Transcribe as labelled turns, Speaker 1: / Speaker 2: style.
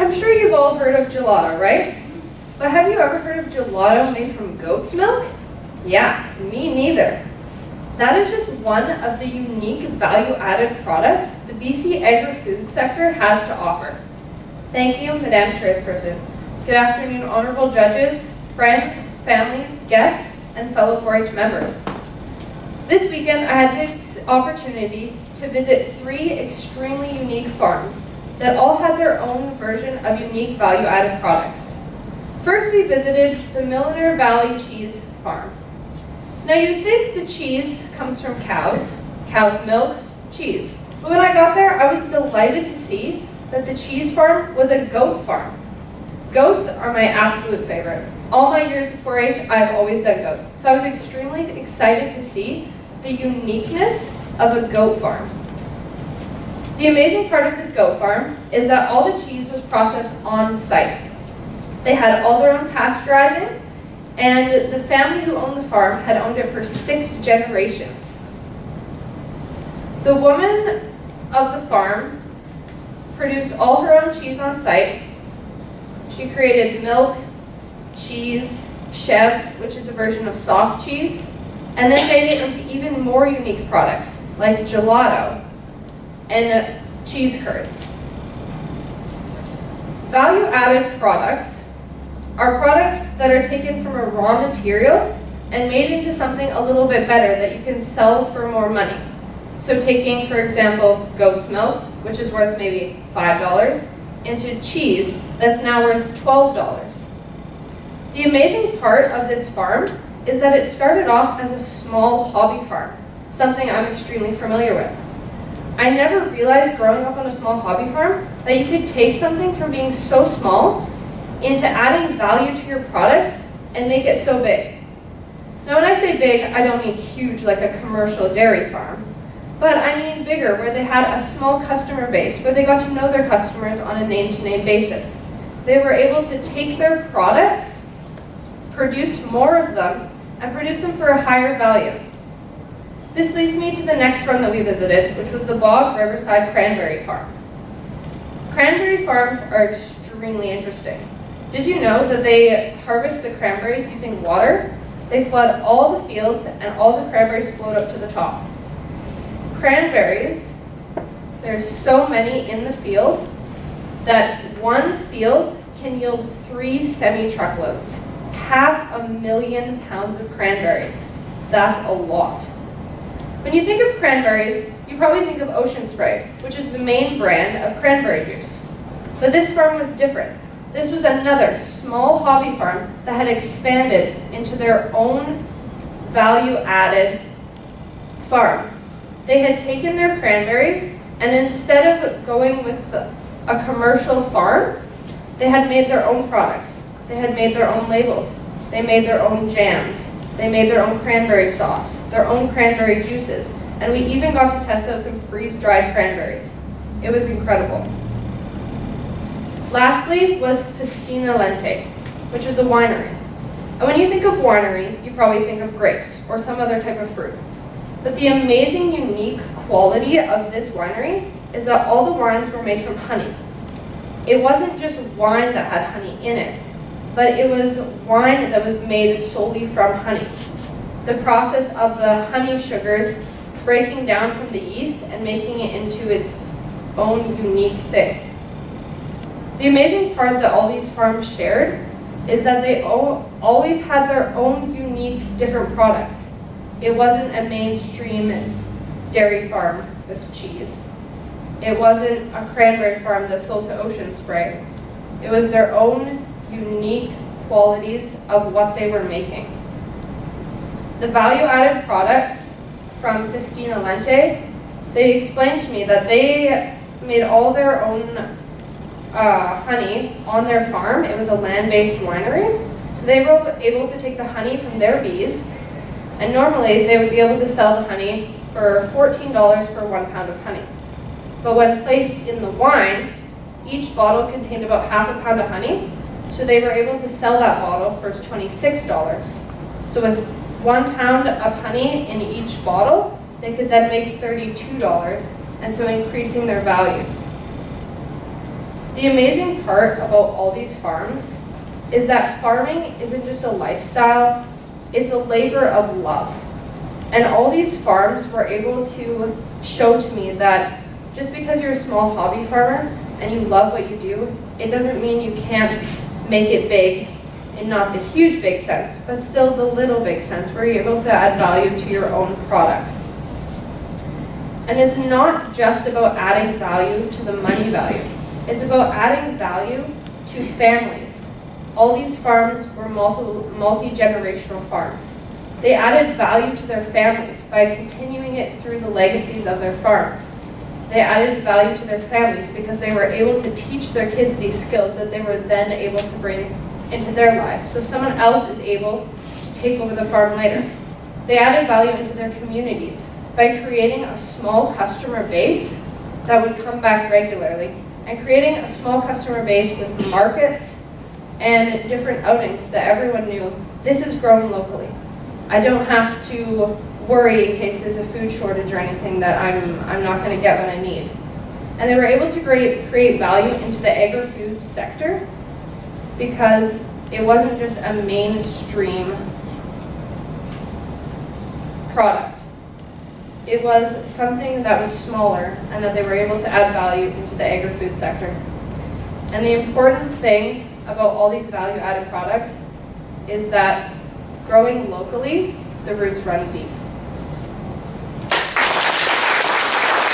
Speaker 1: I'm sure you've all heard of gelato, right? But have you ever heard of gelato made from goat's milk? Yeah, me neither. That is just one of the unique value-added products the BC agri-food sector has to offer. Thank you, Madam Chairperson. Good afternoon, honorable judges, friends, families, guests, and fellow 4-H members. This weekend, I had this opportunity to visit 3 extremely unique farms that all had their own version of unique value-added products. First, we visited the Milliner Valley Cheese Farm. Now, you'd think the cheese comes from cow's milk, cheese. But when I got there, I was delighted to see that the cheese farm was a goat farm. Goats are my absolute favorite. All my years of 4-H, I've always done goats. So I was extremely excited to see the uniqueness of a goat farm. The amazing part of this goat farm is that all the cheese was processed on site. They had all their own pasteurizing, and the family who owned the farm had owned it for 6 generations. The woman of the farm produced all her own cheese on site. She created milk, cheese, chev, which is a version of soft cheese, and then made it into even more unique products like gelato and cheese curds. Value-added products are products that are taken from a raw material and made into something a little bit better that you can sell for more money. So taking, for example, goat's milk, which is worth maybe $5, into cheese that's now worth $12. The amazing part of this farm is that it started off as a small hobby farm, something I'm extremely familiar with. I never realized growing up on a small hobby farm that you could take something from being so small into adding value to your products and make it so big. Now when I say big, I don't mean huge like a commercial dairy farm, but I mean bigger, where they had a small customer base, where they got to know their customers on a name-to-name basis. They were able to take their products, produce more of them, and produce them for a higher value. This leads me to the next farm that we visited, which was the Bog Riverside Cranberry Farm. Cranberry farms are extremely interesting. Did you know that they harvest the cranberries using water? They flood all the fields and all the cranberries float up to the top. Cranberries, there's so many in the field that one field can yield 3 semi-truckloads. 500,000 pounds of cranberries. That's a lot. When you think of cranberries, you probably think of Ocean Spray, which is the main brand of cranberry juice. But this farm was different. This was another small hobby farm that had expanded into their own value-added farm. They had taken their cranberries, and instead of going with a commercial farm, they had made their own products. They had made their own labels. They made their own jams. They made their own cranberry sauce, their own cranberry juices, and we even got to test out some freeze-dried cranberries. It was incredible. Lastly was Festina Lente, which is a winery. And when you think of winery, you probably think of grapes or some other type of fruit. But the amazing, unique quality of this winery is that all the wines were made from honey. It wasn't just wine that had honey in it, but it was wine that was made solely from honey. The process of the honey sugars breaking down from the yeast and making it into its own unique thing. The amazing part that all these farms shared is that they always had their own unique, different products. It wasn't a mainstream dairy farm with cheese. It wasn't a cranberry farm that sold to Ocean Spray. It was their own unique qualities of what they were making. The value-added products from Festina Lente, they explained to me that they made all their own honey on their farm. It was a land-based winery, so they were able to take the honey from their bees, and normally they would be able to sell the honey for $14 for 1 pound of honey. But when placed in the wine, each bottle contained about half a pound of honey, so they were able to sell that bottle for $26. So with 1 pound of honey in each bottle, they could then make $32, and so increasing their value. The amazing part about all these farms is that farming isn't just a lifestyle, it's a labor of love. And all these farms were able to show to me that just because you're a small hobby farmer and you love what you do, it doesn't mean you can't make it big in not the huge big sense, but still the little big sense where you're able to add value to your own products. And it's not just about adding value to the money value. It's about adding value to families. All these farms were multi-generational farms. They added value to their families by continuing it through the legacies of their farms. They added value to their families because they were able to teach their kids these skills that they were then able to bring into their lives. So someone else is able to take over the farm later. They added value into their communities by creating a small customer base that would come back regularly and creating a small customer base with markets and different outings that everyone knew this is grown locally. I don't have to worry in case there's a food shortage or anything that I'm not going to get what I need. And they were able to create value into the agri-food sector because it wasn't just a mainstream product. It was something that was smaller and that they were able to add value into the agri-food sector. And the important thing about all these value-added products is that growing locally, the roots run deep.